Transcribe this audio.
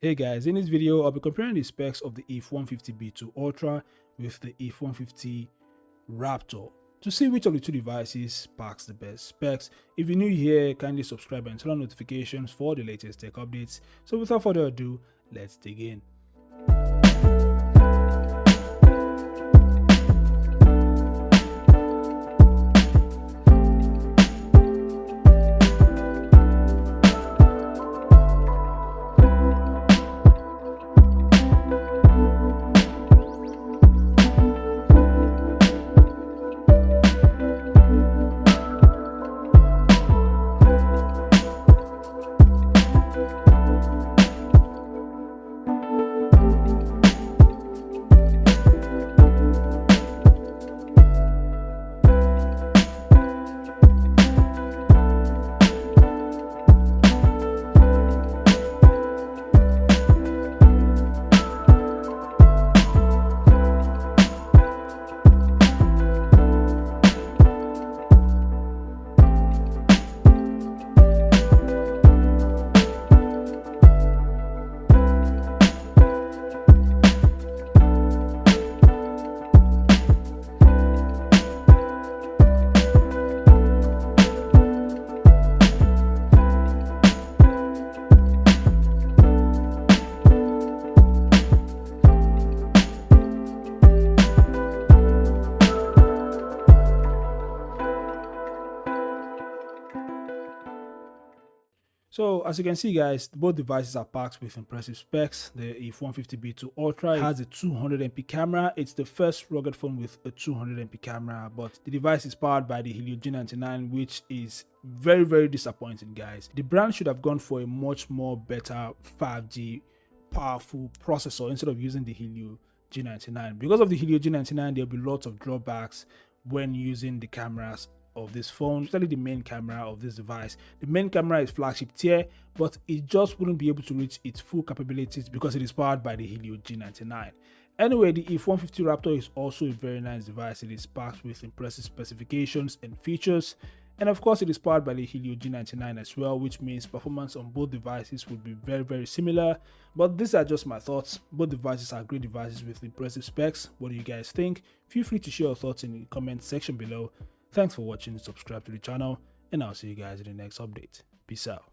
Hey guys, in this video I'll be comparing the specs of the IIIF150 Ultra with the IIIF150 Raptor to see which of the two devices packs the best specs. If you're new here, kindly subscribe and turn on notifications for the latest tech updates. So without further ado, let's dig in. So as you can see guys, both devices are packed with impressive specs. The IIIF150 Ultra has a 200MP camera. It's the first rugged phone with a 200MP camera, but the device is powered by the Helio G99, which is very disappointing guys. The brand should have gone for a much more better 5G powerful processor instead of using the Helio G99. Because of the Helio G99, there'll be lots of drawbacks when using the cameras of this phone, especially the main camera of this device. The main camera is flagship tier, but it just wouldn't be able to reach its full capabilities because it is powered by the Helio G99. Anyway, the IIIF150 Raptor is also a very nice device. It is packed with impressive specifications and features, and of course it is powered by the Helio G99 as well, which means performance on both devices would be very similar. But these are just my thoughts. Both devices are great devices with impressive specs. What do you guys think? Feel free to share your thoughts in the comment section below. Thanks for watching, subscribe to the channel, and I'll see you guys in the next update. Peace out.